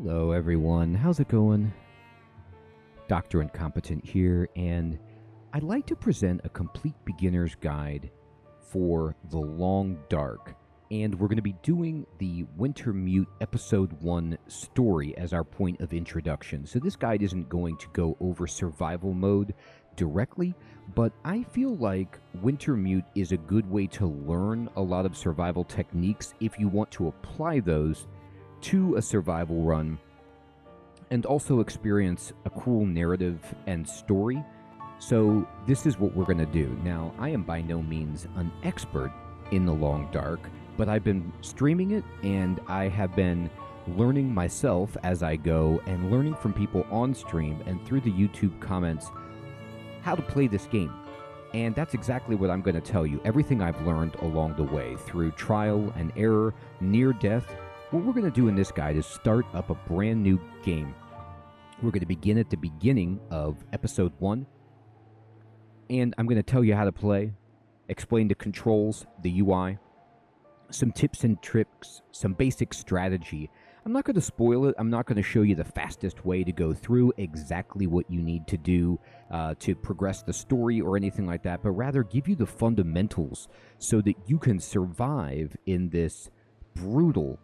Hello, everyone. How's it going? Dr. Incompetent here, and I'd like to present a complete beginner's guide for The Long Dark. And we're going to be doing the Wintermute Episode 1 story as our point of introduction. So this guide isn't going to go over survival mode directly, but I feel like Wintermute is a good way to learn a lot of survival techniques if you want to apply those to a survival run and also experience a cool narrative and story. So this is what we're going to do. Now, I am by no means an expert in The Long Dark, but I've been streaming it and I have been learning myself as I go and learning from people on stream and through the YouTube comments how to play this game. And that's exactly what I'm going to tell you. Everything I've learned along the way through trial and error, near death. What we're going to do in this guide is start up a brand new game. We're going to begin at the beginning of episode 1. And I'm going to tell you how to play, explain the controls, the UI, some tips and tricks, some basic strategy. I'm not going to spoil it. I'm not going to show you the fastest way to go through exactly what you need to do to progress the story or anything like that, but rather give you the fundamentals so that you can survive in this brutal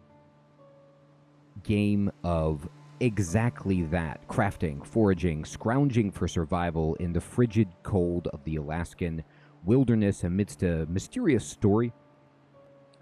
game of exactly that: crafting, foraging, scrounging for survival in the frigid cold of the Alaskan wilderness amidst a mysterious story.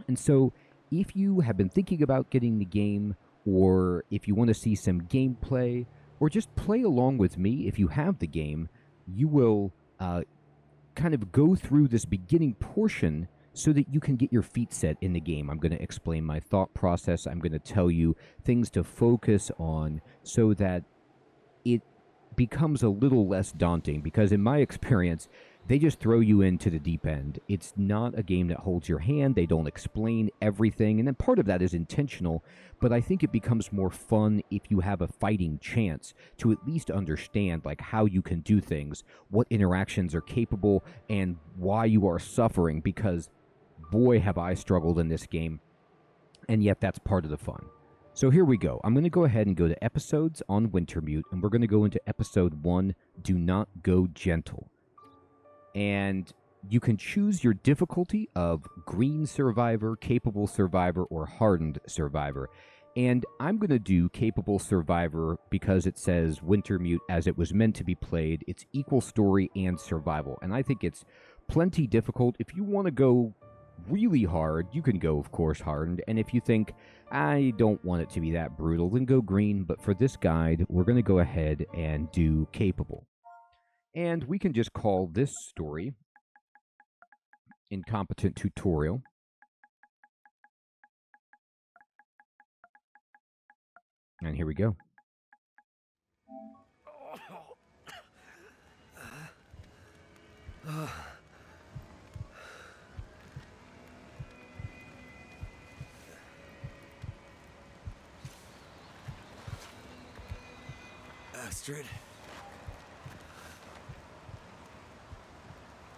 And so if you have been thinking about getting the game, or if you want to see some gameplay, or just play along with me if you have the game, you will kind of go through this beginning portion so that you can get your feet set in the game. I'm going to explain my thought process. I'm going to tell you things to focus on so that it becomes a little less daunting, because in my experience, they just throw you into the deep end. It's not a game that holds your hand. They don't explain everything, and then part of that is intentional, but I think it becomes more fun if you have a fighting chance to at least understand like how you can do things, what interactions are capable, and why you are suffering, because boy, have I struggled in this game, and yet that's part of the fun. So here we go. I'm going to go ahead and go to episodes on Wintermute, and we're going to go into episode 1, Do Not Go Gentle. And you can choose your difficulty of green survivor, capable survivor, or hardened survivor. And I'm going to do capable survivor because it says Wintermute as it was meant to be played. It's equal story and survival. And I think it's plenty difficult. If you want to go really hard, you can go, of course, hardened. And if you think, I don't want it to be that brutal, then go green. But for this guide, we're going to go ahead and do capable. And we can just call this story Incompetent Tutorial. And here we go. Astrid.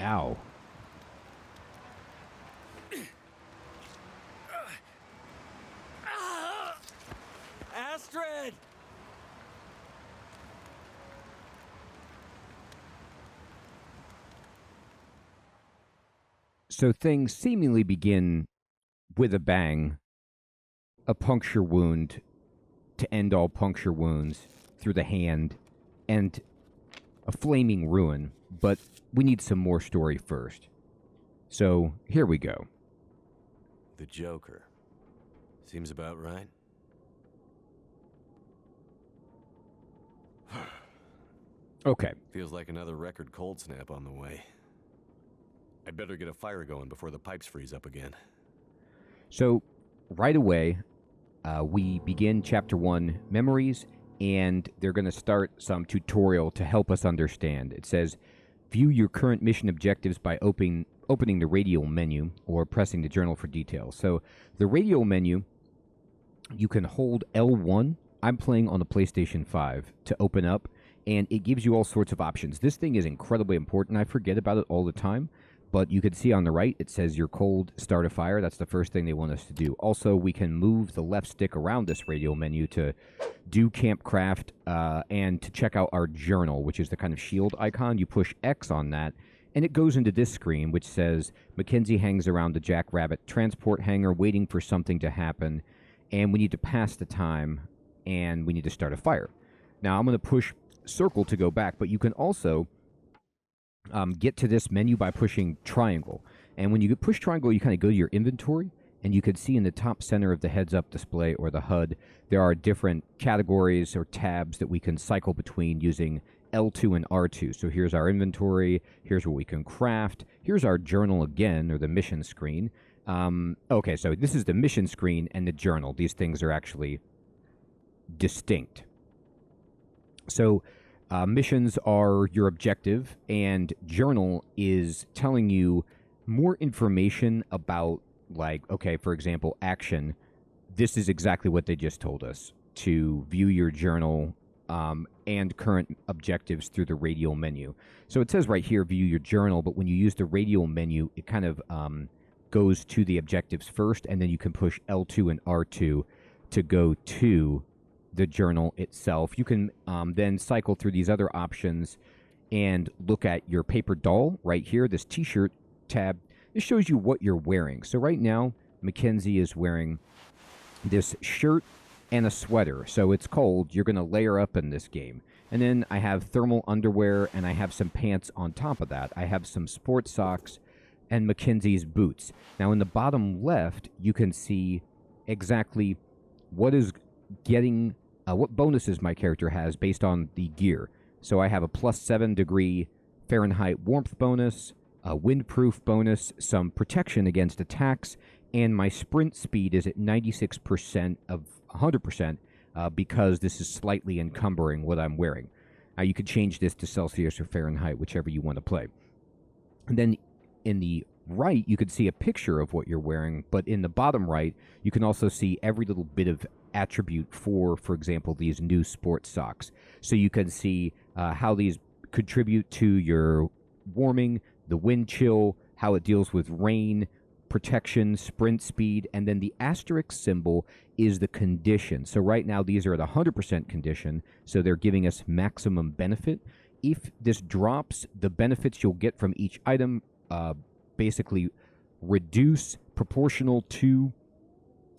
Ow. Astrid! So things seemingly begin with a bang, a puncture wound to end all puncture wounds through the hand, and a flaming ruin, but we need some more story first. So here we go. The Joker. Seems about right. Okay. Feels like another record cold snap on the way. I'd better get a fire going before the pipes freeze up again. So right away, we begin chapter 1, Memories, and they're going to start some tutorial to help us understand. It says, view your current mission objectives by opening the radial menu or pressing the journal for details. So the radial menu, you can hold L1. I'm playing on the PlayStation 5 to open up, and it gives you all sorts of options. This thing is incredibly important. I forget about it all the time, But you can see on the right, it says you're cold, start a fire. That's the first thing they want us to do. Also, we can move the left stick around this radio menu to do campcraft and to check out our journal, which is the kind of shield icon. You push X on that, and it goes into this screen, which says Mackenzie hangs around the Jackrabbit transport hangar waiting for something to happen, and we need to pass the time, and we need to start a fire. Now, I'm going to push circle to go back, but you can also get to this menu by pushing triangle. And when you push triangle, you kind of go to your inventory, and you can see in the top center of the heads-up display or the HUD, there are different categories or tabs that we can cycle between using L2 and R2. So here's our inventory, here's what we can craft, here's our journal again, or the mission screen. Okay, so this is the mission screen and the journal. These things are actually distinct. So missions are your objective, and journal is telling you more information about, like, okay, for example, action. This is exactly what they just told us, to view your journal and current objectives through the radial menu. So it says right here, view your journal, but when you use the radial menu, it kind of goes to the objectives first, and then you can push L2 and R2 to go to the journal itself. You can then cycle through these other options and look at your paper doll right here, this t-shirt tab. This shows you what you're wearing. So right now, Mackenzie is wearing this shirt and a sweater. So it's cold. You're going to layer up in this game. And then I have thermal underwear, and I have some pants on top of that. I have some sports socks and Mackenzie's boots. Now in the bottom left, you can see exactly what is getting what bonuses my character has based on the gear. So I have a +7 degree Fahrenheit warmth bonus, a windproof bonus, some protection against attacks, and my sprint speed is at 96% of 100% because this is slightly encumbering what I'm wearing. You could change this to Celsius or Fahrenheit, whichever you want to play. And then in the right, you could see a picture of what you're wearing, but in the bottom right, you can also see every little bit of attribute for example, these new sports socks. So you can see how these contribute to your warming, the wind chill, how it deals with rain, protection, sprint speed, and then the asterisk symbol is the condition. So right now, these are at 100% condition, so they're giving us maximum benefit. If this drops, the benefits you'll get from each item basically reduce proportional to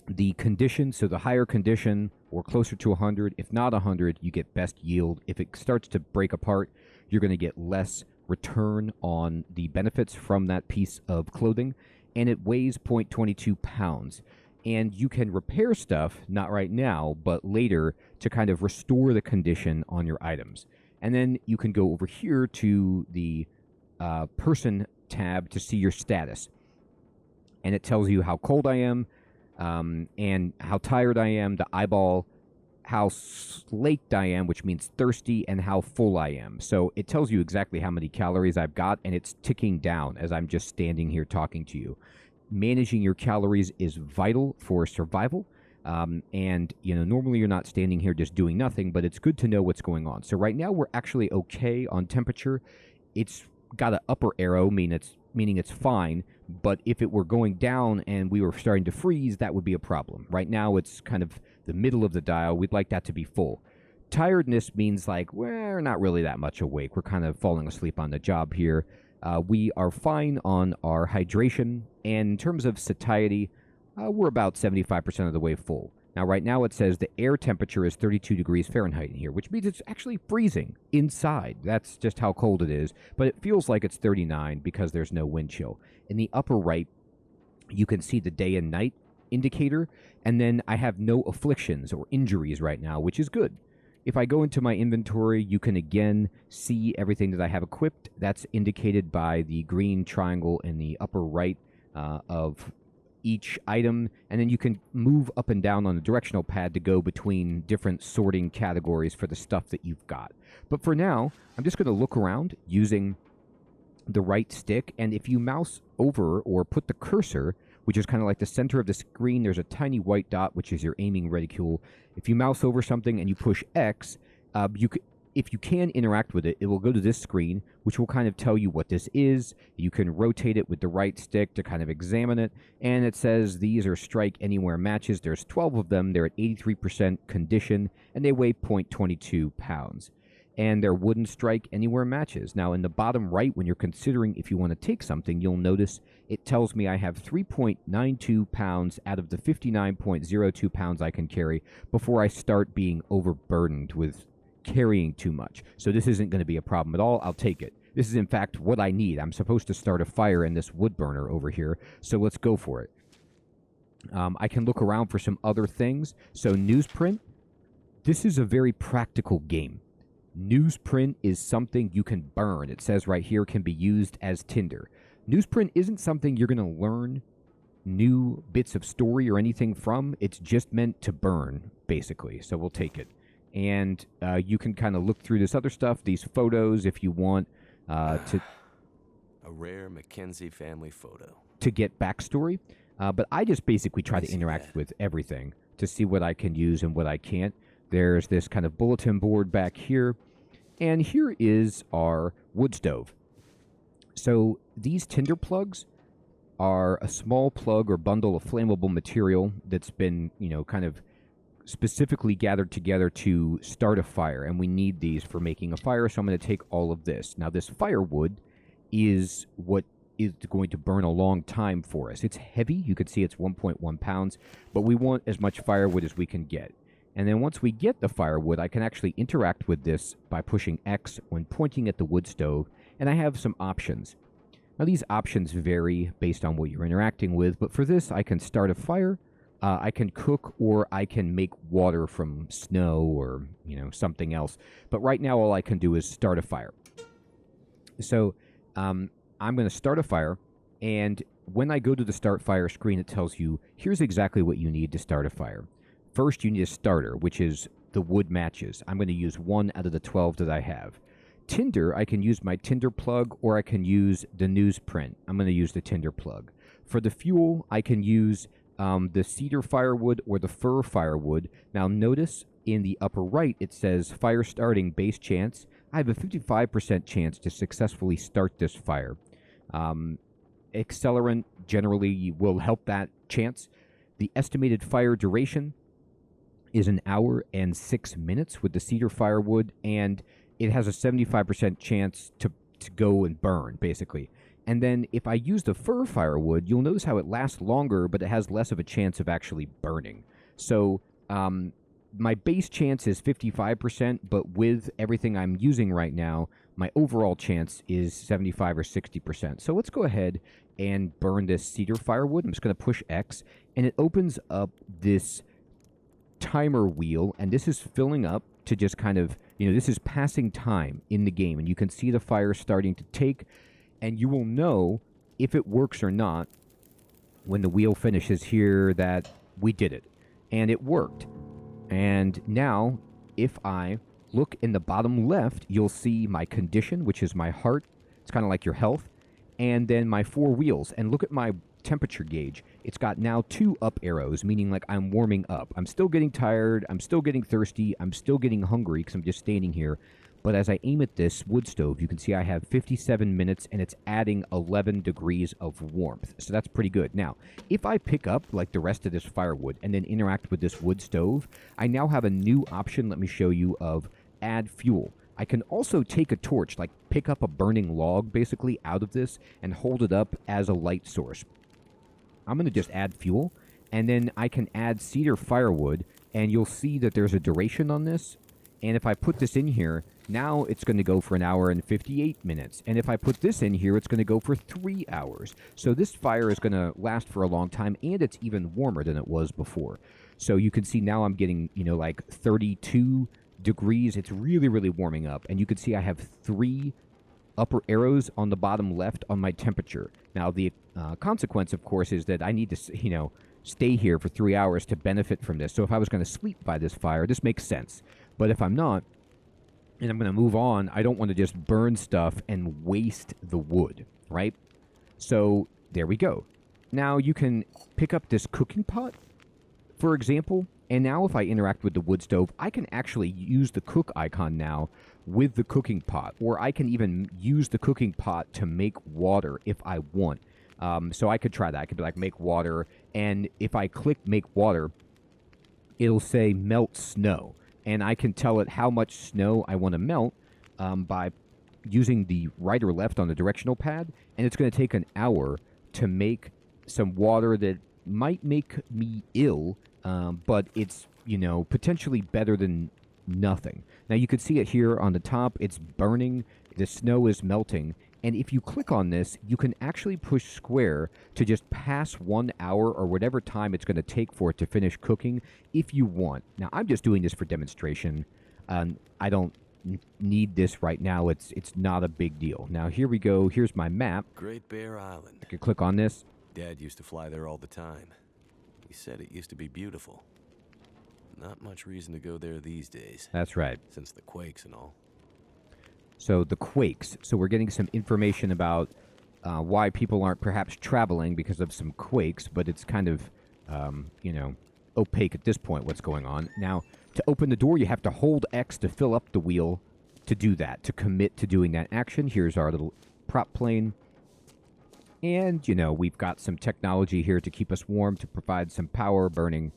the condition. So the higher condition or closer to 100, if not 100, you get best yield. If it starts to break apart, you're going to get less return on the benefits from that piece of clothing. And it weighs 0.22 pounds. And you can repair stuff, not right now, but later, to kind of restore the condition on your items. And then you can go over here to the person tab to see your status. And it tells you how cold I am, and how tired I am, the eyeball, how slaked I am, which means thirsty, and how full I am. So it tells you exactly how many calories I've got, and it's ticking down as I'm just standing here talking to you. Managing your calories is vital for survival. And, you know, normally you're not standing here just doing nothing, but it's good to know what's going on. So right now we're actually okay on temperature. It's got an upper arrow, meaning it's fine, but if it were going down and we were starting to freeze, that would be a problem. Right now it's kind of the middle of the dial. We'd like that to be full. Tiredness means like we're not really that much awake. We're kind of falling asleep on the job here. We are fine on our hydration, and in terms of satiety, we're about 75% of the way full. Now, right now it says the air temperature is 32 degrees Fahrenheit in here, which means it's actually freezing inside. That's just how cold it is, but it feels like it's 39 because there's no wind chill. In the upper right, you can see the day and night indicator, and then I have no afflictions or injuries right now, which is good. If I go into my inventory, you can again see everything that I have equipped. That's indicated by the green triangle in the upper right of each item, and then you can move up and down on the directional pad to go between different sorting categories for the stuff that you've got. But for now, I'm just going to look around using the right stick, and if you mouse over or put the cursor, which is kind of like the center of the screen, there's a tiny white dot, which is your aiming reticule. If you mouse over something and you push X, if you can interact with it, it will go to this screen, which will kind of tell you what this is. You can rotate it with the right stick to kind of examine it, and it says these are strike anywhere matches. There's 12 of them. They're at 83% condition, and they weigh 0.22 pounds. And they're wooden strike anywhere matches. Now, in the bottom right, when you're considering if you want to take something, you'll notice it tells me I have 3.92 pounds out of the 59.02 pounds I can carry before I start being overburdened with carrying too much. So this isn't going to be a problem at all. I'll take it. This is, in fact, what I need. I'm supposed to start a fire in this wood burner over here, so let's go for it. I can look around for some other things. So newsprint, this is a very practical game. Newsprint is something you can burn. It says right here can be used as tinder. Newsprint isn't something you're going to learn new bits of story or anything from. It's just meant to burn, basically. So we'll take it. And you can kind of look through this other stuff, these photos, if you want to... A rare Mackenzie family photo. To get backstory. But I just basically try to interact with everything to see what I can use and what I can't. There's this kind of bulletin board back here. And here is our wood stove. So these tinder plugs are a small plug or bundle of flammable material that's been, kind of specifically gathered together to start a fire. And we need these for making a fire, so I'm going to take all of this. Now, this firewood is what is going to burn a long time for us. It's heavy. You can see it's 1.1 pounds, but we want as much firewood as we can get. And then once we get the firewood, I can actually interact with this by pushing X when pointing at the wood stove, and I have some options. Now, these options vary based on what you're interacting with, but for this, I can start a fire, I can cook, or I can make water from snow or, something else. But right now, all I can do is start a fire. So I'm going to start a fire, and when I go to the start fire screen, it tells you, here's exactly what you need to start a fire. First, you need a starter, which is the wood matches. I'm going to use 1 out of the 12 that I have. Tinder, I can use my tinder plug, or I can use the newsprint. I'm going to use the tinder plug. For the fuel, I can use the cedar firewood or the fir firewood. Now, notice in the upper right, it says fire starting base chance. I have a 55% chance to successfully start this fire. Accelerant generally will help that chance. The estimated fire duration is 1 hour and 6 minutes with the cedar firewood, and it has a 75% chance to go and burn, basically. And then if I use the fir firewood, you'll notice how it lasts longer, but it has less of a chance of actually burning. So my base chance is 55%, but with everything I'm using right now, my overall chance is 75 or 60%. So let's go ahead and burn this cedar firewood. I'm just going to push X, and it opens up this timer wheel, and this is filling up to just kind of, this is passing time in the game, and you can see the fire starting to take, and you will know if it works or not when the wheel finishes here that we did it, and it worked. And now, if I look in the bottom left, you'll see my condition, which is my heart. It's kind of like your health, and then my 4 wheels, and look at my temperature gauge. It's got now 2 up arrows, meaning like I'm warming up. I'm still getting tired, I'm still getting thirsty, I'm still getting hungry because I'm just standing here. But as I aim at this wood stove, you can see I have 57 minutes and it's adding 11 degrees of warmth. So that's pretty good. Now, if I pick up like the rest of this firewood and then interact with this wood stove, I now have a new option, let me show you, of add fuel. I can also take a torch, like pick up a burning log basically out of this and hold it up as a light source. I'm going to just add fuel, and then I can add cedar firewood, and you'll see that there's a duration on this. And if I put this in here, now it's going to go for 1 hour and 58 minutes. And if I put this in here, it's going to go for 3 hours. So this fire is going to last for a long time, and it's even warmer than it was before. So you can see now I'm getting, like 32 degrees. It's really, really warming up. And you can see I have 3 upper arrows on the bottom left on my temperature. Now, the consequence, of course, is that I need to, stay here for 3 hours to benefit from this. So if I was going to sleep by this fire, this makes sense. But if I'm not, and I'm going to move on, I don't want to just burn stuff and waste the wood, right? So there we go. Now you can pick up this cooking pot, for example, And now if I interact with the wood stove, I can actually use the cook icon now with the cooking pot, or I can even use the cooking pot to make water if I want. So I could try that. I could be like, make water, and if I click make water, it'll say melt snow. And I can tell it how much snow I want to melt by using the right or left on the directional pad, and it's going to take an hour to make some water that might make me ill, but it's, potentially better than nothing. Now you can see it here on the top. It's burning. The snow is melting. And if you click on this, you can actually push square to just pass 1 hour or whatever time it's going to take for it to finish cooking if you want. Now, I'm just doing this for demonstration. I don't need this right now. It's not a big deal. Now, here we go. Here's my map. Great Bear Island. I can click on this. Dad used to fly there all the time. He said it used to be beautiful. Not much reason to go there these days. That's right. Since the quakes and all. So the quakes. So we're getting some information about why people aren't perhaps traveling because of some quakes, but it's kind of, opaque at this point what's going on. Now, to open the door, you have to hold X to fill up the wheel to do that, to commit to doing that action. Here's our little prop plane. And, we've got some technology here to keep us warm, to provide some power, burning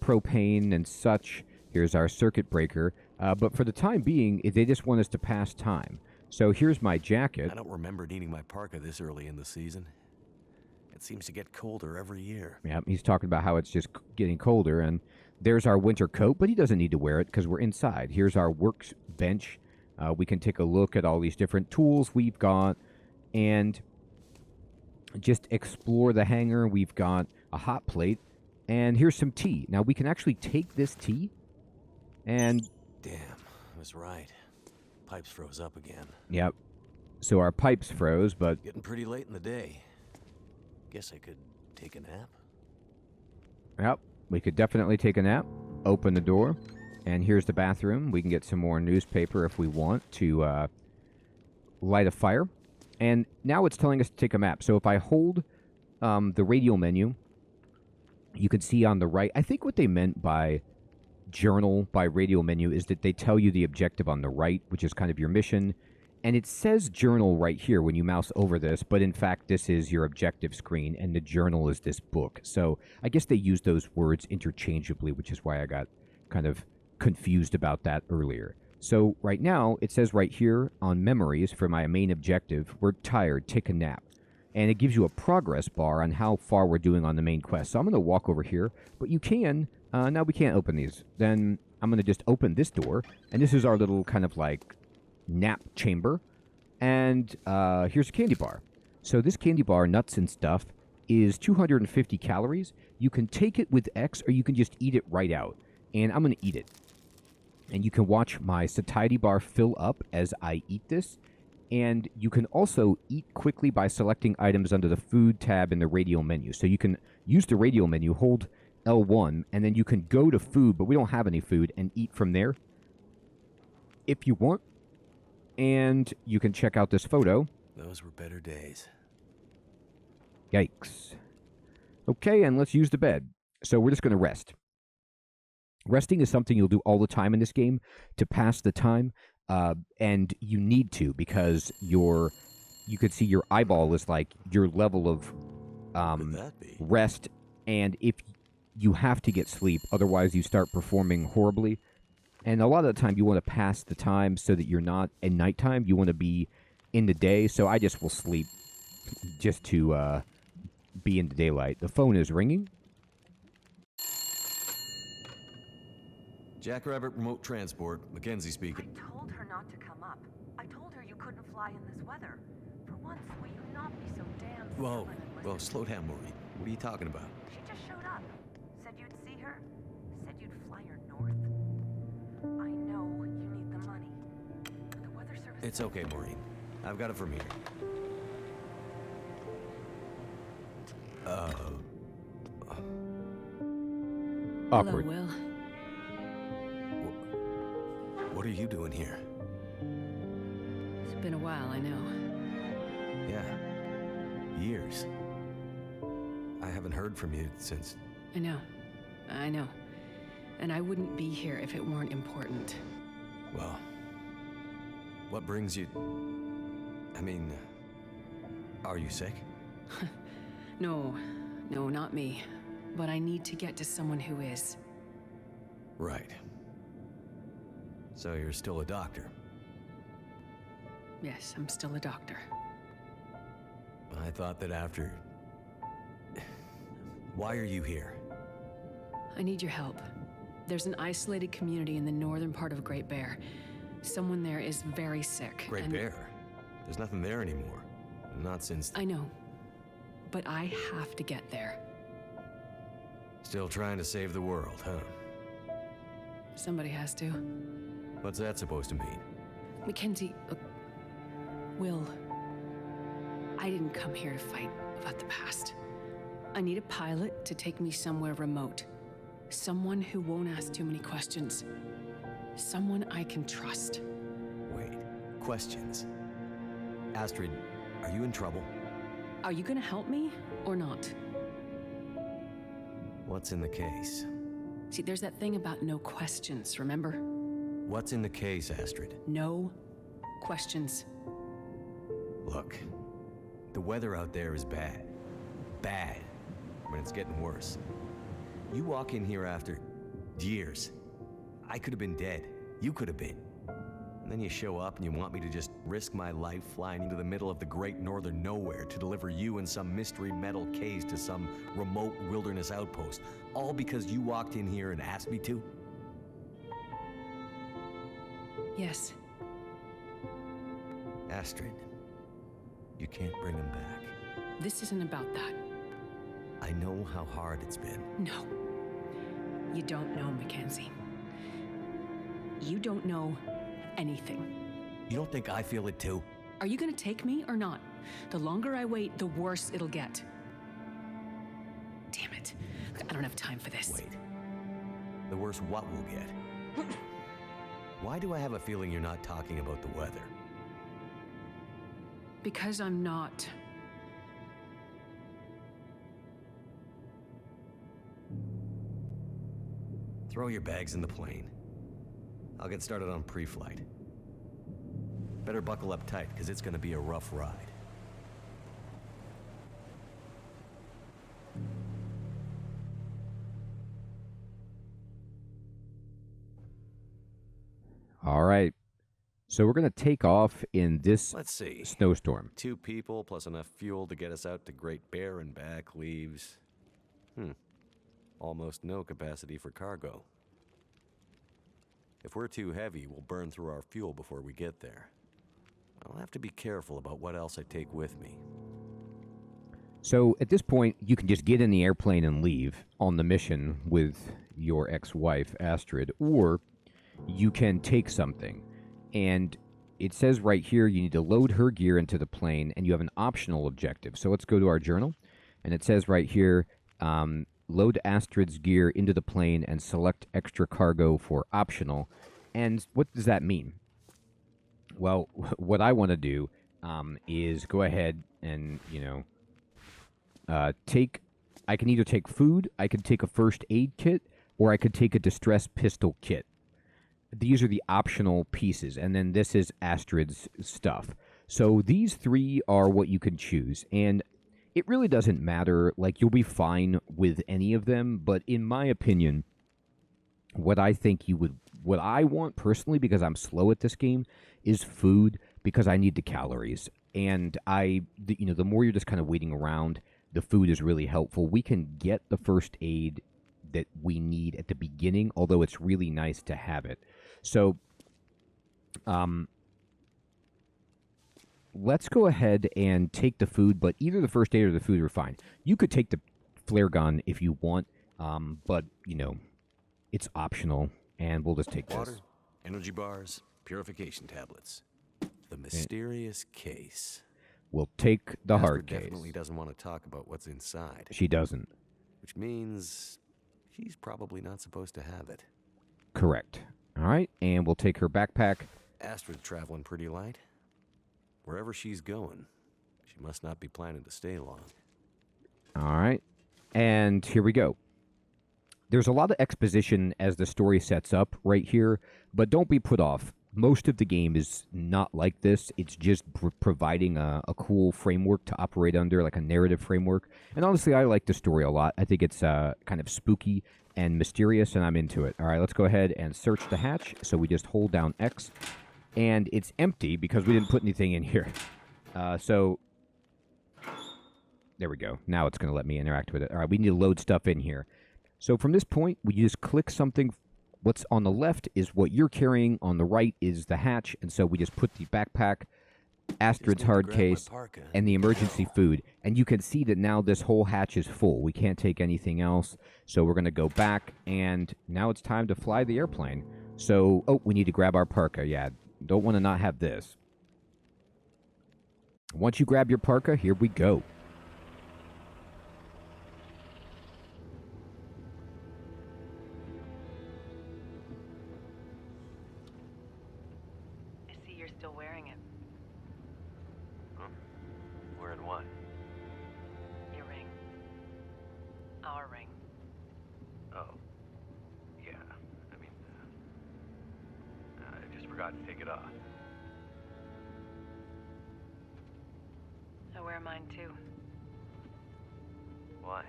propane and such. Here's our circuit breaker. But for the time being, they just want us to pass time. So here's my jacket. I don't remember needing my parka this early in the season. It seems to get colder every year. Yeah, he's talking about how it's just getting colder. And there's our winter coat, but he doesn't need to wear it because we're inside. Here's our workbench. We can take a look at all these different tools we've got and just explore the hangar. We've got a hot plate. And here's some tea. Now, we can actually take this tea and... Damn, I was right. Pipes froze up again. Yep. So our pipes froze, but... Getting pretty late in the day. Guess I could take a nap. Yep, we could definitely take a nap. Open the door. And here's the bathroom. We can get some more newspaper if we want to light a fire. And now it's telling us to take a map. So if I hold the radial menu, you can see on the right... I think what they meant by journal, by radial menu, is that they tell you the objective on the right, which is kind of your mission. And it says journal right here when you mouse over this, but in fact, this is your objective screen, and the journal is this book. So I guess they use those words interchangeably, which is why I got kind of confused about that earlier. So right now, it says right here on memories for my main objective, we're tired, take a nap. And it gives you a progress bar on how far we're doing on the main quest. So I'm going to walk over here, but you can... now we can't open these. Then I'm going to just open this door, and this is our little kind of like nap chamber. And here's a candy bar. So this candy bar, nuts and stuff, is 250 calories. You can take it with X, or you can just eat it right out. And I'm going to eat it. And you can watch my satiety bar fill up as I eat this. And you can also eat quickly by selecting items under the food tab in the radial menu. So you can use the radial menu, hold L1, and then you can go to food, but we don't have any food, and eat from there if you want. And you can check out this photo. Those were better days. Yikes. Okay, and let's use the bed. So we're just going to rest. Resting is something you'll do all the time in this game to pass the time, and you need to, because you could see your eyeball is like your level of rest, and if you have to get sleep, otherwise you start performing horribly. And a lot of the time you want to pass the time so that you're not in nighttime. You want to be in the day, so I just will sleep just to be in the daylight. The phone is ringing. Jackrabbit Remote Transport, Mackenzie speaking. I told her not to come up. I told her you couldn't fly in this weather. For once, will you not be so damn Whoa, stubborn and whoa, listen? slow down, Maureen. What are you talking about? She just showed up. Said you'd see her. Said you'd fly her north. I know you need the money. The weather service... It's okay, Maureen. I've got it from here. Awkward. Hello, Will. What are you doing here? It's been a while, I know. Yeah. Years. I haven't heard from you since... I know. and I wouldn't be here if it weren't important. Well, what brings you... I mean, are you sick? No, not me. But I need to get to someone who is. Right. So you're still a doctor? Yes, I'm still a doctor. I thought that after... Why are you here? I need your help. There's an isolated community in the northern part of Great Bear. Someone there is very sick. Great Bear? There's nothing there anymore. Not since... I know. But I have to get there. Still trying to save the world, huh? Somebody has to. What's that supposed to mean? Mackenzie, Will, I didn't come here to fight about the past. I need a pilot to take me somewhere remote. Someone who won't ask too many questions. Someone I can trust. Wait, questions? Astrid, are you in trouble? Are you gonna help me, or not? What's in the case? See, there's that thing about no questions, remember? What's in the case, Astrid? No questions. Look, the weather out there is bad. Bad. When it's getting worse. You walk in here after years. I could have been dead. You could have been. And then you show up and you want me to just risk my life flying into the middle of the great northern nowhere to deliver you in some mystery metal case to some remote wilderness outpost. All because you walked in here and asked me to? Yes. Astrid, you can't bring him back. This isn't about that. I know how hard it's been. No. You don't know, Mackenzie. You don't know anything. You don't think I feel it too? Are you gonna take me or not? The longer I wait, the worse it'll get. Damn it. I don't have time for this. Wait. The worse what we'll get? Why do I have a feeling you're not talking about the weather? Because I'm not. Throw your bags in the plane. I'll get started on pre-flight. Better buckle up tight, because it's gonna be a rough ride. All right. So we're going to take off in this Let's see. snowstorm. 2 people plus enough fuel to get us out to Great Bear and back leaves... almost no capacity for cargo. If we're too heavy, we'll burn through our fuel before we get there. I'll have to be careful about what else I take with me. So at this point, you can just get in the airplane and leave on the mission with your ex-wife, Astrid, or you can take something. And it says right here you need to load her gear into the plane, and you have an optional objective. So let's go to our journal, and it says right here, load Astrid's gear into the plane and select extra cargo for optional. And what does that mean? Well, what I want to do is go ahead and, I can either take food, I could take a first aid kit, or I could take a distress pistol kit. These are the optional pieces, and then this is Astrid's stuff. So these 3 are what you can choose, and it really doesn't matter. Like, you'll be fine with any of them, but in my opinion, what I want personally, because I'm slow at this game, is food, because I need the calories. And the more you're just kind of waiting around, the food is really helpful. We can get the first aid that we need at the beginning, although it's really nice to have it. So, let's go ahead and take the food, but either the first aid or the food are fine. You could take the flare gun if you want, but, it's optional, and we'll just take Water, this. energy bars, purification tablets. The mysterious case. We'll take the hard Astrid case. definitely doesn't want to talk about what's inside. She doesn't. Which means she's probably not supposed to have it. Correct. All right, and we'll take her backpack. Astrid's traveling pretty light. Wherever she's going, she must not be planning to stay long. All right, and here we go. There's a lot of exposition as the story sets up right here, but don't be put off. Most of the game is not like this. It's just providing a cool framework to operate under, like a narrative framework. And honestly, I like the story a lot. I think it's kind of spooky and mysterious, and I'm into it. All right, let's go ahead and search the hatch. So we just hold down X, and it's empty because we didn't put anything in here. So there we go. Now it's going to let me interact with it. All right, we need to load stuff in here. So from this point, we just click something. What's on the left is what you're carrying. On the right is the hatch. And so we just put the backpack, Astrid's hard case, and the emergency food. And you can see that now this whole hatch is full. We can't take anything else. So we're going to go back, and now it's time to fly the airplane. So, oh, we need to grab our parka. Yeah, don't want to not have this. Once you grab your parka, here we go. Still wearing it. Huh? Wearing what? Your ring. Our ring. Oh. Yeah. I mean, I just forgot to take it off. I wear mine too. Why?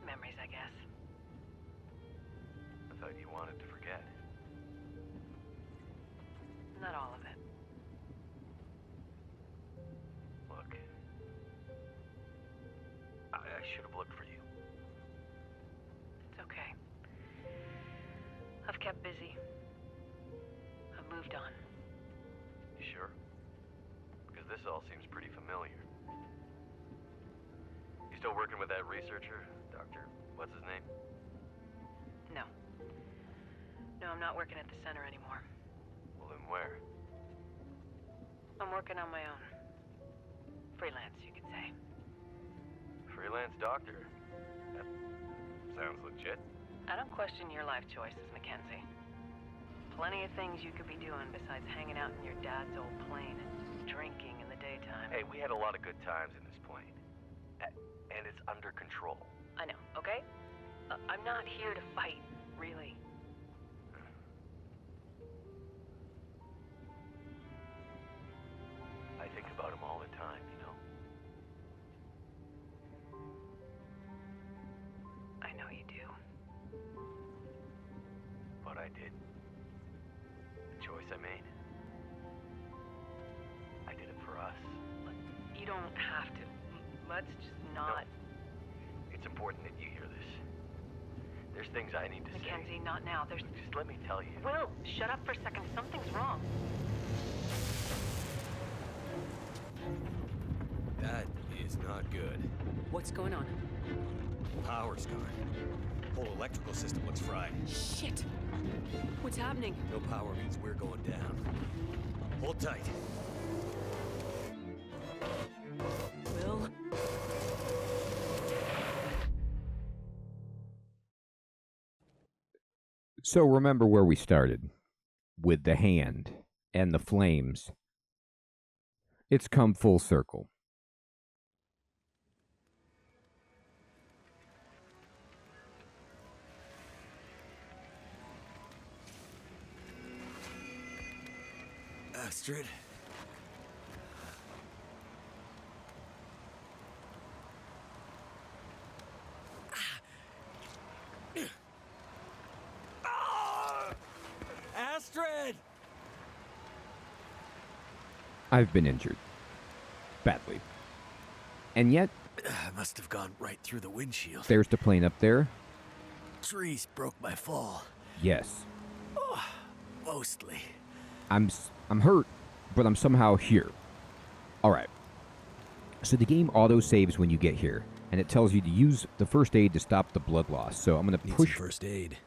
Memories, I guess. I thought you wanted to forget. Not all of it. Look. I should have looked for you. It's okay. I've kept busy. I've moved on. You sure? Because this all seems pretty familiar. You still working with that researcher? Dr. What's his name? No. No, I'm not working at the center anymore. Well, then where? I'm working on my own. Freelance, you could say. Freelance doctor? That sounds legit. I don't question your life choices, Mackenzie. Plenty of things you could be doing besides hanging out in your dad's old plane and drinking in the daytime. Hey, we had a lot of good times in this plane. And it's under control. I know, okay? I'm not here to fight, really. I think about him all the time, you know? I know you do. But I did. The choice I made. I did it for us. You don't have to. Let's just not... No. It's important that you hear this. There's things I need to Mackenzie, say. not now. There's... Just let me tell you. Will, shut up for a second. Something's wrong. That is not good. What's going on? Power's gone. Whole electrical system looks fried. Shit! What's happening? No power means we're going down. Hold tight. Will? So remember where we started, with the hand and the flames. It's come full circle. Astrid? Astrid! I've been injured. Badly. And yet, I must have gone right through the windshield. there's the plane up there. Trees broke my fall. Yes. Mostly. I'm hurt, but I'm somehow here. Alright. So the game auto-saves when you get here, and it tells you to use the first aid to stop the blood loss. So I'm going to Need push some first aid.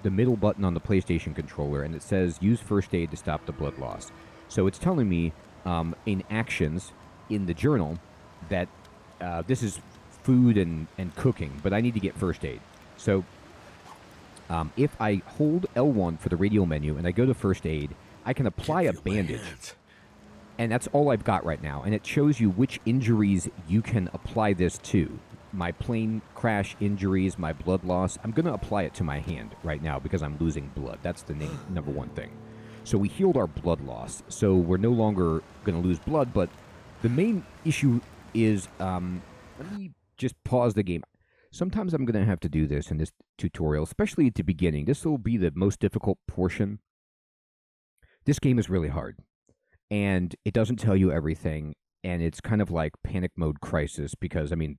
the middle button on the PlayStation controller, and it says use first aid to stop the blood loss. So it's telling me in actions in the journal that this is food and cooking, but I need to get first aid. So if I hold L1 for the radio menu and I go to first aid, I can apply a bandage. And that's all I've got right now. And it shows you which injuries you can apply this to. my plane crash injuries, my blood loss, I'm going to apply it to my hand right now because I'm losing blood. That's the number one thing. So we healed our blood loss. So we're no longer going to lose blood, but the main issue is, let me just pause the game. Sometimes I'm going to have to do this in this tutorial, especially at the beginning. This will be the most difficult portion. This game is really hard, and it doesn't tell you everything, and it's kind of like panic mode crisis because, I mean,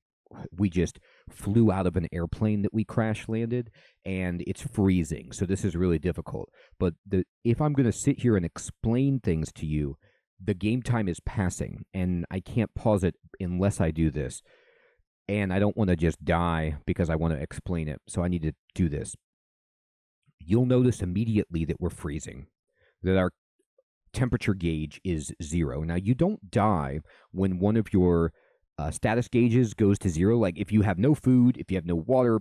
we just flew out of an airplane that we crash landed, and it's freezing, so this is really difficult. But if I'm going to sit here and explain things to you, the game time is passing, and I can't pause it unless I do this. And I don't want to just die because I want to explain it, so I need to do this. You'll notice immediately that we're freezing, that our temperature gauge is 0. Now, you don't die when one of your status gauges goes to 0. Like, if you have no food, if you have no water,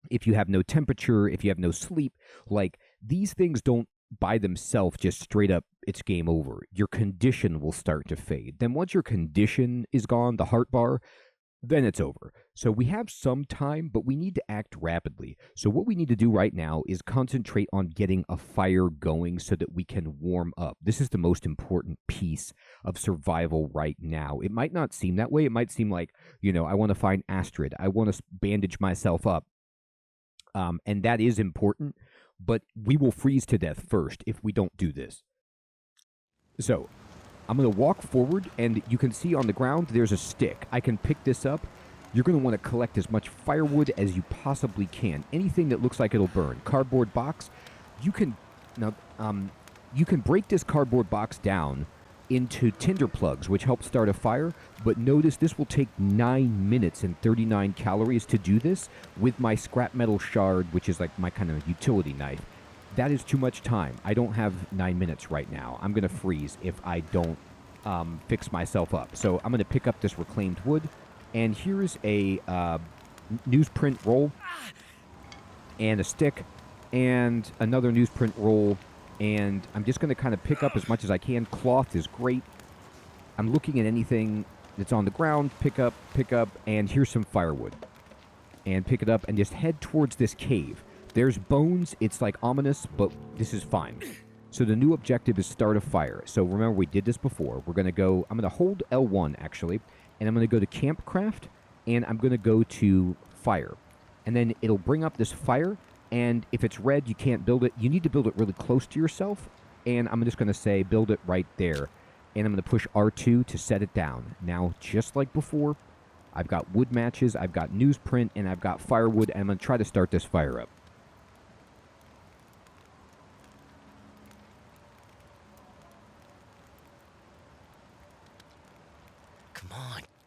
if you have no temperature, if you have no sleep, like, these things don't by themselves just straight up, it's game over. Your condition will start to fade. Then once your condition is gone, the heart bar, then it's over. So we have some time, but we need to act rapidly. So what we need to do right now is concentrate on getting a fire going so that we can warm up. This is the most important piece of survival right now. It might not seem that way. It might seem like, I want to find Astrid. I want to bandage myself up. And that is important, but we will freeze to death first if we don't do this. So I'm going to walk forward, and you can see on the ground there's a stick. I can pick this up. You're going to want to collect as much firewood as you possibly can. Anything that looks like it'll burn. Cardboard box. You can break this cardboard box down into tinder plugs, which help start a fire. But notice this will take 9 minutes and 39 calories to do this with my scrap metal shard, which is like my kind of utility knife. That is too much time. I don't have 9 minutes right now. I'm going to freeze if I don't fix myself up. So I'm going to pick up this reclaimed wood. And here's a newsprint roll and a stick and another newsprint roll. And I'm just going to kind of pick up as much as I can. Cloth is great. I'm looking at anything that's on the ground. Pick up, and here's some firewood. And pick it up and just head towards this cave. There's bones. It's like ominous, but this is fine. So the new objective is start a fire. So remember, we did this before. We're going to go, I'm going to hold L1 actually, and I'm going to go to campcraft, and I'm going to go to fire. And then it'll bring up this fire, and if it's red, you can't build it. You need to build it really close to yourself, and I'm just going to say build it right there. And I'm going to push R2 to set it down. Now, just like before, I've got wood matches, I've got newsprint, and I've got firewood, and I'm going to try to start this fire up.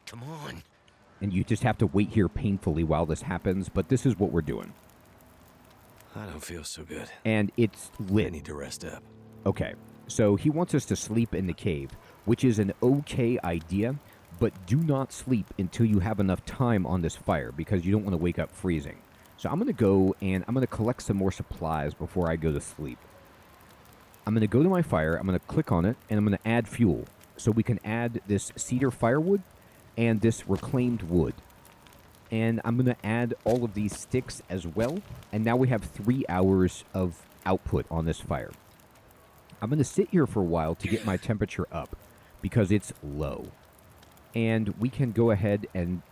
Come on. And you just have to wait here painfully while this happens, but this is what we're doing. I don't feel so good. And it's lit. I need to rest up. Okay, so he wants us to sleep in the cave, which is an okay idea, but do not sleep until you have enough time on this fire, because you don't want to wake up freezing. So I'm going to go and I'm going to collect some more supplies before I go to sleep. I'm going to go to my fire, I'm going to click on it, and I'm going to add fuel. So we can add this cedar firewood and this reclaimed wood. And I'm going to add all of these sticks as well. And now we have 3 hours of output on this fire. I'm going to sit here for a while to get my temperature up because it's low. And we can go ahead and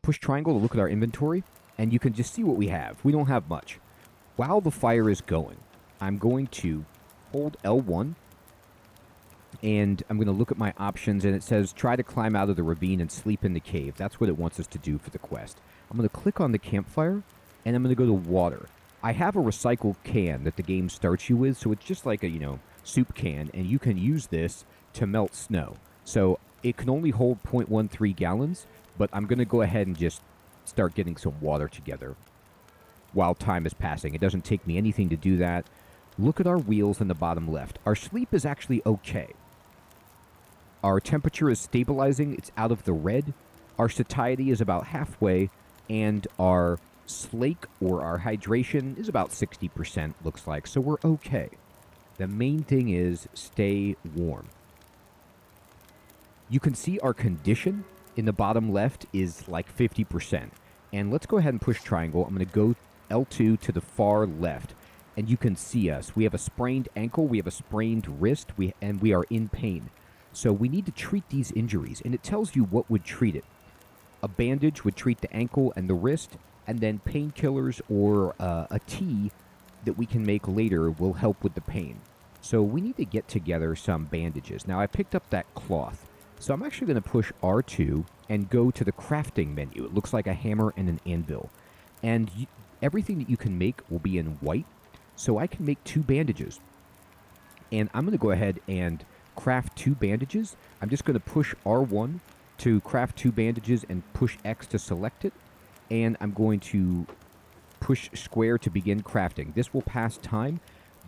push triangle to look at our inventory. And you can just see what we have. We don't have much. While the fire is going, I'm going to hold L1. And I'm going to look at my options, and it says try to climb out of the ravine and sleep in the cave. That's what it wants us to do for the quest. I'm going to click on the campfire, and I'm going to go to water. I have a recycle can that the game starts you with, so it's just like a, soup can, and you can use this to melt snow. So it can only hold 0.13 gallons, but I'm going to go ahead and just start getting some water together while time is passing. It doesn't take me anything to do that. Look at our wheels in the bottom left. Our sleep is actually okay. Our temperature is stabilizing. It's out of the red. Our satiety is about halfway. And our slake, or our hydration, is about 60%, looks like. So we're okay. The main thing is stay warm. You can see our condition in the bottom left is like 50%. And let's go ahead and push triangle. I'm going to go L2 to the far left. And you can see us. We have a sprained ankle. We have a sprained wrist. And we are in pain. So we need to treat these injuries. And it tells you what would treat it. A bandage would treat the ankle and the wrist. And then painkillers or a tea that we can make later will help with the pain. So we need to get together some bandages. Now I picked up that cloth. So I'm actually going to push R2 and go to the crafting menu. It looks like a hammer and an anvil. And everything that you can make will be in white. So I can make 2 bandages. And I'm going to go ahead and craft 2 bandages. I'm just going to push R1 to craft 2 bandages and push X to select it. And I'm going to push square to begin crafting. This will pass time.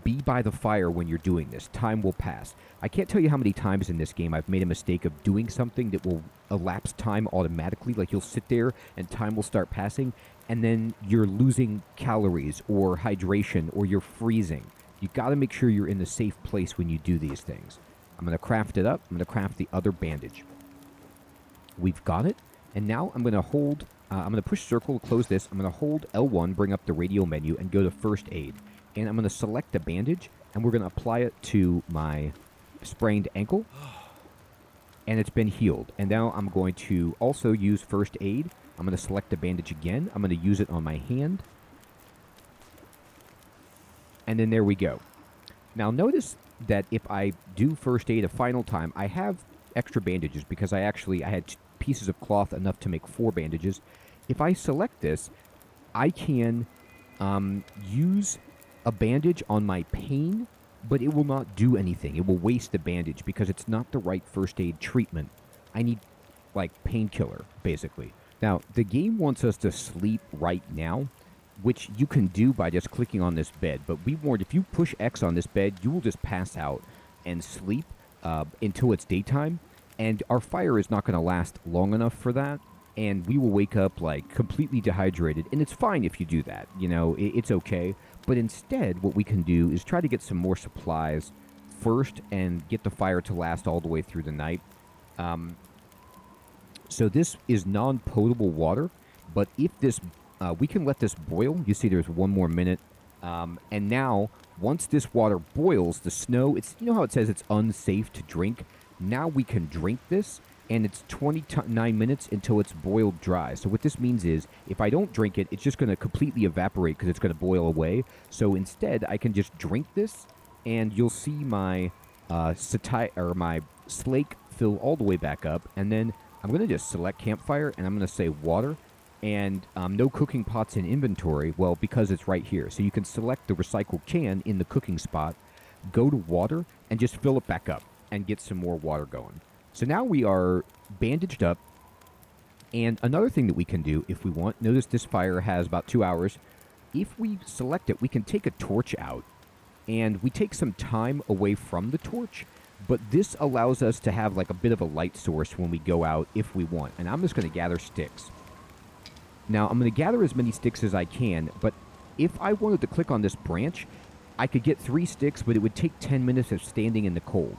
Be by the fire when you're doing this. Time will pass. I can't tell you how many times in this game I've made a mistake of doing something that will elapse time automatically. Like you'll sit there and time will start passing and then you're losing calories or hydration or you're freezing. You got to make sure you're in the safe place when you do these things. I'm going to craft it up. I'm going to craft the other bandage. We've got it. And now I'm going to hold, I'm going to push circle to close this. I'm going to hold L1, bring up the radio menu and go to first aid. And I'm going to select the bandage, and we're going to apply it to my sprained ankle. And it's been healed. And now I'm going to also use first aid. I'm going to select the bandage again. I'm going to use it on my hand. And then there we go. Now notice that if I do first aid a final time, I have extra bandages because I had pieces of cloth enough to make 4 bandages. If I select this, I can use a bandage on my pain, but it will not do anything. It will waste the bandage because it's not the right first aid treatment. I need, like, painkiller, basically. Now, the game wants us to sleep right now, which you can do by just clicking on this bed. But be warned, if you push X on this bed, you will just pass out and sleep until it's daytime. And our fire is not going to last long enough for that. And we will wake up, like, completely dehydrated. And it's fine if you do that. You know, it's okay. But instead, what we can do is try to get some more supplies first and get the fire to last all the way through the night. So this is non-potable water. But if this, we can let this boil. You see there's 1 more minute. And now, once this water boils, the snow, you know how it says it's unsafe to drink? Now we can drink this. And it's 29 minutes until it's boiled dry. So what this means is, if I don't drink it, it's just going to completely evaporate because it's going to boil away. So instead, I can just drink this, and you'll see my my slake fill all the way back up. And then I'm going to just select campfire, and I'm going to say water, and no cooking pots in inventory. Well, because it's right here. So you can select the recycled can in the cooking spot, go to water, and just fill it back up and get some more water going. So now we are bandaged up, and another thing that we can do if we want, notice this fire has about 2 hours. If we select it, we can take a torch out, and we take some time away from the torch, but this allows us to have like a bit of a light source when we go out if we want. And I'm just going to gather sticks. Now, I'm going to gather as many sticks as I can, but if I wanted to click on this branch, I could get 3 sticks, but it would take 10 minutes of standing in the cold.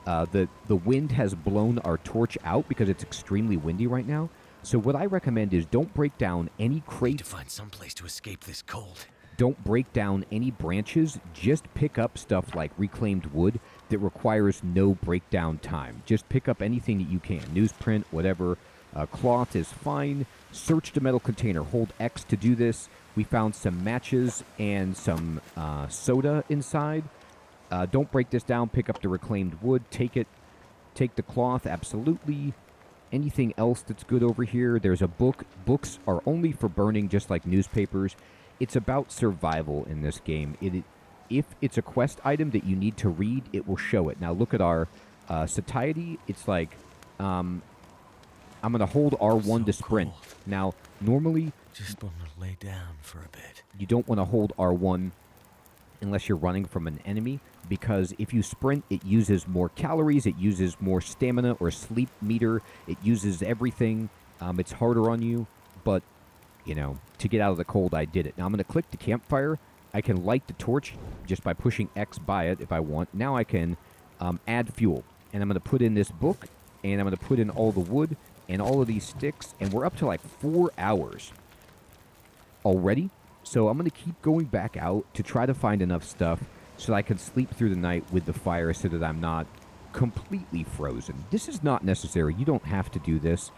The wind has blown our torch out because it's extremely windy right now. So what I recommend is don't break down any crates. To find some place to escape this cold. Don't break down any branches. Just pick up stuff like reclaimed wood that requires no breakdown time. Just pick up anything that you can. Newsprint, whatever. Cloth is fine. Search the metal container. Hold X to do this. We found some matches and some soda inside. Don't break this down. Pick up the reclaimed wood. Take it. Take the cloth. Absolutely. Anything else that's good over here? There's a book. Books are only for burning, just like newspapers. It's about survival in this game. If it's a quest item that you need to read, it will show it. Now look at our satiety. It's like I'm going to hold R1 to sprint. Cool. Now normally Just want to lay down for a bit. you don't want to hold R1 unless you're running from an enemy, because if you sprint, it uses more calories, it uses more stamina or sleep meter, it uses everything. It's harder on you, but, you know, to get out of the cold, I did it. Now I'm going to click the campfire. I can light the torch just by pushing X by it if I want. Now I can add fuel, and I'm going to put in this book, and I'm going to put in all the wood, and all of these sticks, and we're up to like 4 hours already. So I'm going to keep going back out to try to find enough stuff so that I can sleep through the night with the fire so that I'm not completely frozen. This is not necessary. You don't have to do this.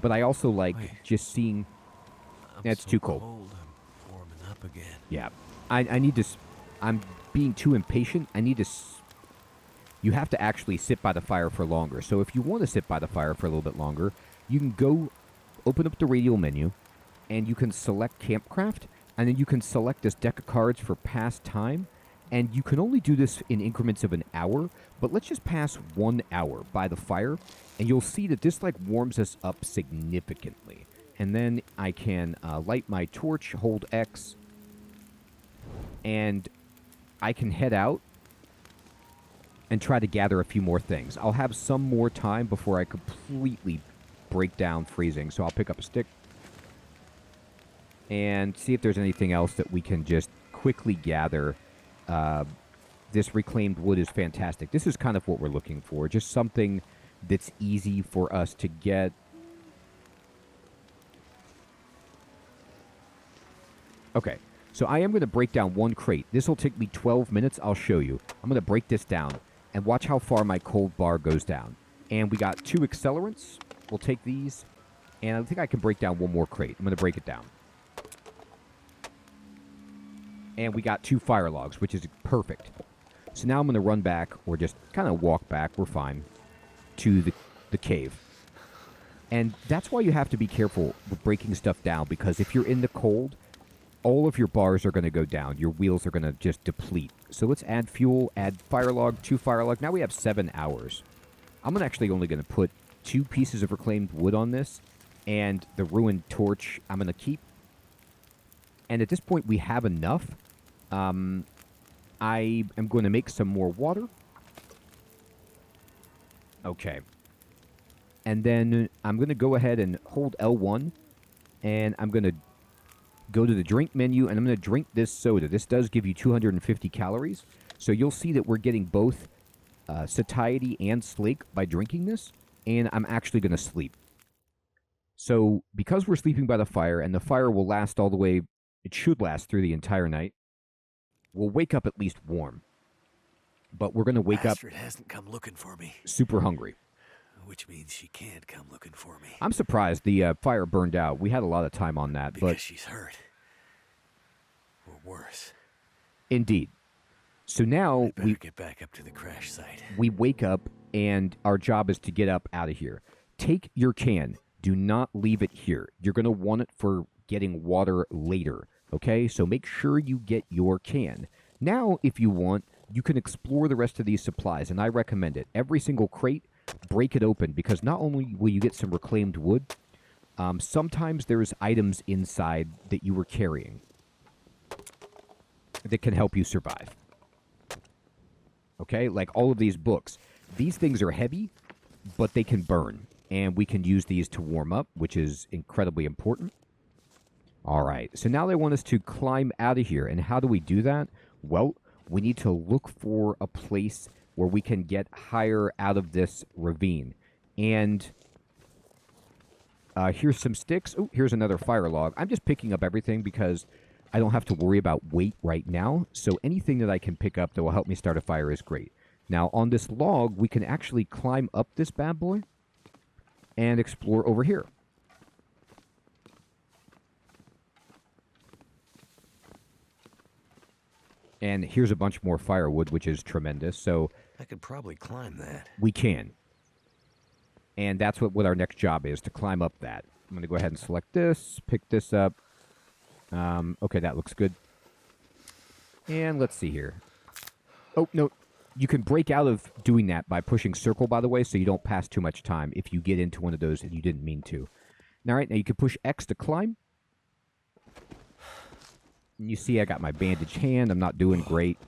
But I also like just seeing... It's too cold. I'm warming up again. Yeah. I need to... I'm being too impatient. I need to... You have to actually sit by the fire for longer. So if you want to sit by the fire for a little bit longer, you can go open up the radial menu, and you can select Campcraft, and then you can select this deck of cards for past time, and you can only do this in increments of an hour, but let's just pass 1 hour by the fire, and you'll see that this like warms us up significantly. And then I can light my torch, hold X, and I can head out and try to gather a few more things. I'll have some more time before I completely break down freezing, so I'll pick up a stick and see if there's anything else that we can just quickly gather. This reclaimed wood is fantastic. This is kind of what we're looking for, just something that's easy for us to get. Okay, so I am going to break down one crate. This will take me 12 minutes. I'll show you. I'm going to break this down and watch how far my cold bar goes down. And we got 2 accelerants. We'll take these, and I think I can break down one more crate. I'm going to break it down. And we got 2 fire logs, which is perfect. So now I'm going to run back, or just kind of walk back, we're fine, to the cave. And that's why you have to be careful with breaking stuff down, because if you're in the cold, all of your bars are going to go down. Your wheels are going to just deplete. So let's add fuel, add fire log, 2 fire log. Now we have 7 hours. I'm actually only going to put 2 pieces of reclaimed wood on this, and the ruined torch I'm going to keep. And at this point, we have enough. I am going to make some more water. Okay. And then I'm going to go ahead and hold L1, and I'm going to go to the drink menu, and I'm going to drink this soda. This does give you 250 calories, so you'll see that we're getting both satiety and slake by drinking this, and I'm actually going to sleep. So because we're sleeping by the fire, and the fire will last all the way, it should last through the entire night, we'll wake up at least warm. But we're going to wake Astrid hasn't come looking for me. super hungry. Which means she can't come looking for me. I'm surprised the fire burned out. We had a lot of time on that. Because but she's hurt. Or worse. Indeed. So now we get back up to the crash site. We wake up, and our job is to get up out of here. Take your can. Do not leave it here. You're going to want it for getting water later. Okay? So make sure you get your can. Now, if you want, you can explore the rest of these supplies, and I recommend it. Every single crate, break it open, because not only will you get some reclaimed wood, sometimes there's items inside that you were carrying that can help you survive. Okay? Like all of these books. These things are heavy, but they can burn, and we can use these to warm up, which is incredibly important. All right, so now they want us to climb out of here, and how do we do that? Well, we need to look for a place where we can get higher out of this ravine. And here's some sticks. Oh, here's another fire log. I'm just picking up everything because I don't have to worry about weight right now. So anything that I can pick up that will help me start a fire is great. Now, on this log, we can actually climb up this bad boy and explore over here. And here's a bunch more firewood, which is tremendous. So I could probably climb that. We can. And that's what our next job is, to climb up that. I'm going to go ahead and select this, pick this up. Okay, that looks good. And let's see here. Oh, no. You can break out of doing that by pushing circle, by the way, so you don't pass too much time if you get into one of those and you didn't mean to. All right, now you can push X to climb. And you see I got my bandaged hand. I'm not doing great.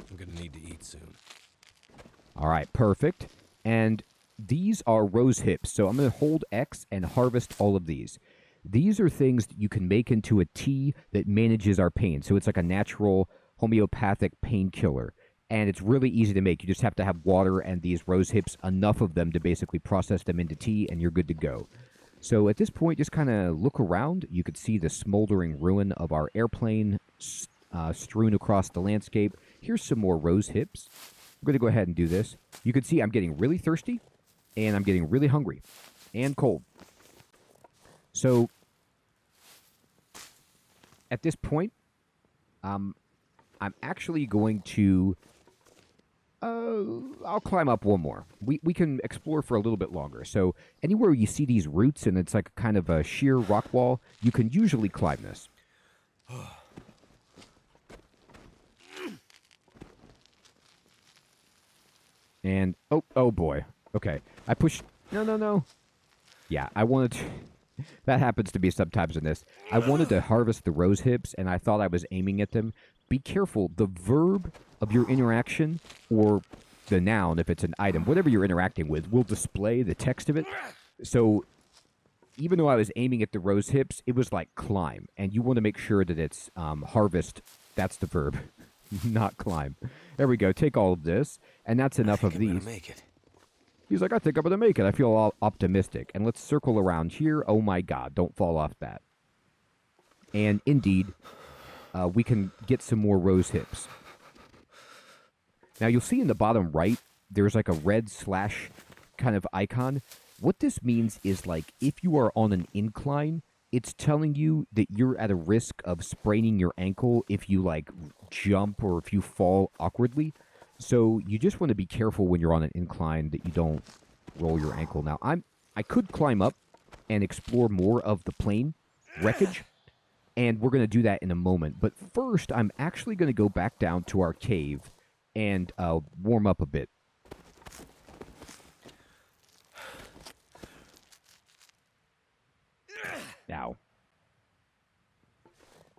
I'm going to need to eat soon. All right, perfect. And these are rose hips. So I'm going to hold X and harvest all of these. These are things that you can make into a tea that manages our pain. So it's like a natural homeopathic painkiller. and it's really easy to make. You just have to have water and these rose hips, enough of them to basically process them into tea, and you're good to go. So at this point, just kind of look around. You could see the smoldering ruin of our airplane strewn across the landscape. Here's some more rose hips. I'm going to go ahead and do this. You can see I'm getting really thirsty, and I'm getting really hungry and cold. So at this point, I'm actually going to... I'll climb up one more. We can explore for a little bit longer. So anywhere you see these roots and it's like kind of a sheer rock wall, you can usually climb this. And, oh boy. Okay. I pushed... No. Yeah, I wanted to... That happens to be sometimes in this. I wanted to harvest the rose hips, and I thought I was aiming at them. Be careful. The verb of your interaction, or the noun, if it's an item, whatever you're interacting with, will display the text of it. So even though I was aiming at the rose hips, it was like climb. And you want to make sure that it's harvest. That's the verb, not climb. There we go. Take all of this. And that's enough of these. Make it. He's like, I think I'm going to make it. I feel all optimistic. And let's circle around here. Oh my God, don't fall off that. And indeed, we can get some more rose hips. Now you'll see in the bottom right, there's like a red slash kind of icon. What this means is like if you are on an incline, it's telling you that you're at a risk of spraining your ankle if you like jump or if you fall awkwardly. So you just want to be careful when you're on an incline that you don't roll your ankle. Now I could climb up and explore more of the plane wreckage, and we're going to do that in a moment. But first, I'm actually going to go back down to our cave and warm up a bit.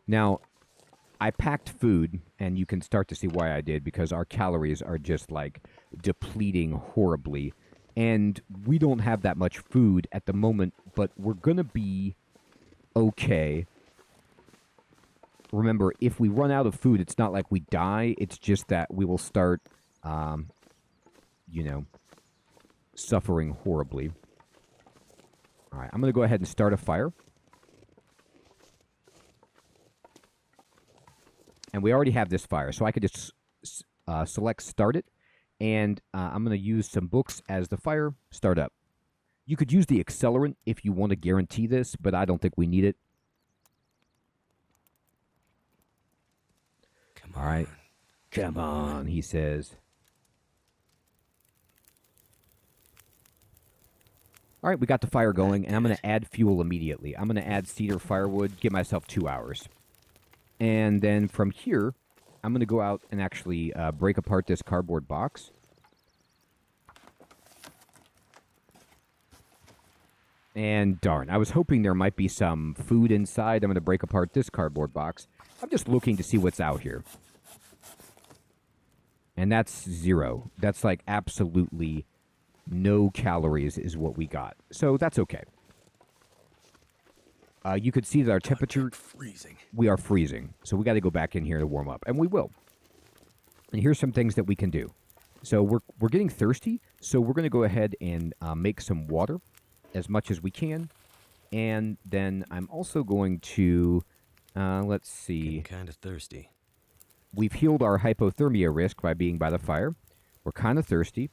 Now, I packed food, and you can start to see why I did, because our calories are just, like, depleting horribly. And we don't have that much food at the moment, but we're going to be okay. Remember, if we run out of food, it's not like we die. It's just that we will start, suffering horribly. All right, I'm going to go ahead and start a fire. And we already have this fire, so I could just select start it. And I'm going to use some books as the fire start up. You could use the accelerant if you want to guarantee this, but I don't think we need it. All right. Come on, he says. All right, we got the fire going, and I'm going to add fuel immediately. I'm going to add cedar firewood, give myself 2 hours. And then from here, I'm going to go out and actually break apart this cardboard box. And darn, I was hoping there might be some food inside. I'm going to break apart this cardboard box. I'm just looking to see what's out here. And that's 0. That's like absolutely no calories is what we got. So that's okay. You could see that our temperature... Freezing. We are freezing. So we got to go back in here to warm up. And we will. And here's some things that we can do. So we're getting thirsty. So we're going to go ahead and make some water as much as we can. And then I'm also going to... let's see. Kind of thirsty. We've healed our hypothermia risk by being by the fire. We're kind of thirsty.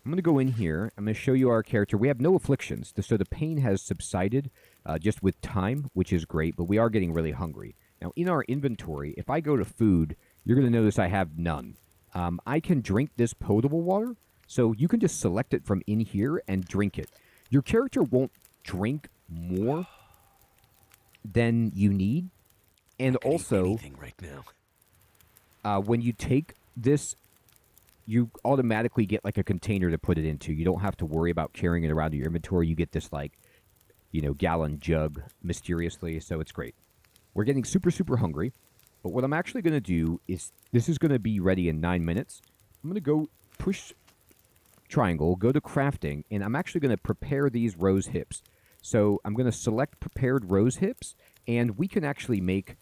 I'm going to go in here. I'm going to show you our character. We have no afflictions, so the pain has subsided just with time, which is great, but we are getting really hungry. Now, in our inventory, if I go to food, you're going to notice I have none. I can drink this potable water, so you can just select it from in here and drink it. Your character won't drink more than you need, and also, anything right now. When you take this, you automatically get like a container to put it into. You don't have to worry about carrying it around in your inventory. You get this like, gallon jug mysteriously, so it's great. We're getting super, super hungry, but what I'm actually going to do is, this is going to be ready in 9 minutes. I'm going to go push triangle, go to crafting, and I'm actually going to prepare these rose hips. So I'm going to select prepared rose hips, and we can actually make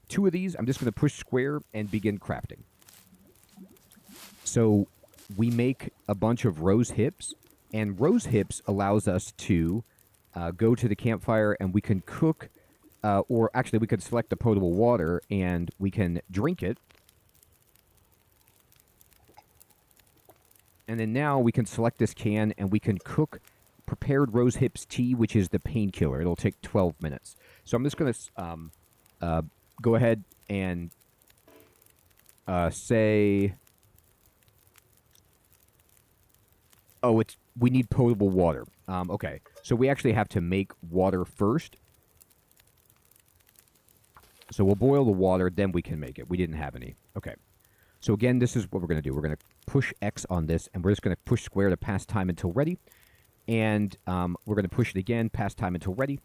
2 of these. I'm just going to push square and begin crafting. So we make a bunch of rose hips, and rose hips allows us to go to the campfire and we can cook, or actually we could select the potable water and we can drink it. And then now we can select this can and we can cook prepared rose hips tea, which is the painkiller. It'll take 12 minutes. So I'm just going to go ahead and say... Oh, we need potable water. Okay, so we actually have to make water first. So we'll boil the water, then we can make it. We didn't have any. Okay. So again, this is what we're going to do. We're going to push X on this, and we're just going to push square to pass time until ready. And we're going to push it again, pass time until ready.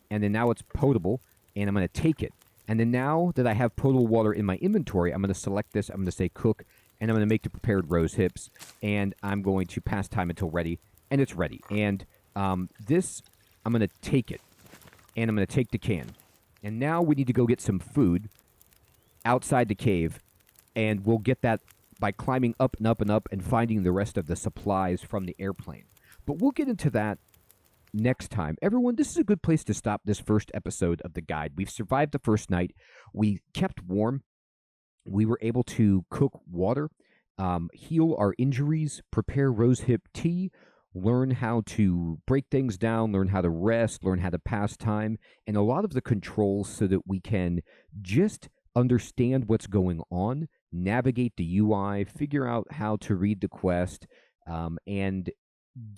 And then now it's potable, and I'm going to take it. And then now that I have potable water in my inventory, I'm going to select this. I'm going to say cook, and I'm going to make the prepared rose hips. And I'm going to pass time until ready, and it's ready. And this, I'm going to take it, and I'm going to take the can. And now we need to go get some food outside the cave, and we'll get that by climbing up and up and up and finding the rest of the supplies from the airplane. But we'll get into that next time. Everyone, this is a good place to stop this first episode of the guide. We've survived the first night. We kept warm. We were able to cook water, heal our injuries, prepare rosehip tea, learn how to break things down, learn how to rest, learn how to pass time, and a lot of the controls so that we can just understand what's going on, navigate the UI, figure out how to read the quest, and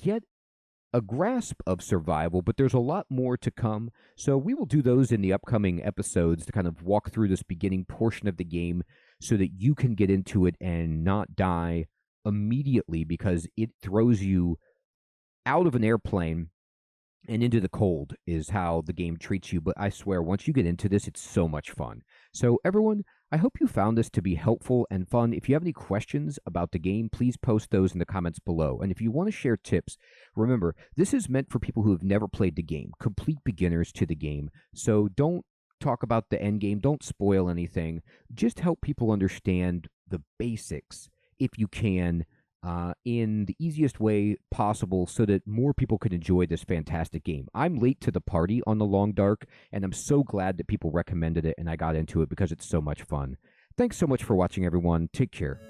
get a grasp of survival. But there's a lot more to come, so we will do those in the upcoming episodes to kind of walk through this beginning portion of the game so that you can get into it and not die immediately, because it throws you out of an airplane and into the cold is how the game treats you. But I swear, once you get into this, it's so much fun. So everyone, I hope you found this to be helpful and fun. If you have any questions about the game, please post those in the comments below. And if you want to share tips, remember, this is meant for people who have never played the game, complete beginners to the game. So don't talk about the end game, don't spoil anything. Just help people understand the basics, if you can, in the easiest way possible so that more people can enjoy this fantastic game. I'm late to the party on The Long Dark, and I'm so glad that people recommended it and I got into it because it's so much fun. Thanks so much for watching, everyone. Take care.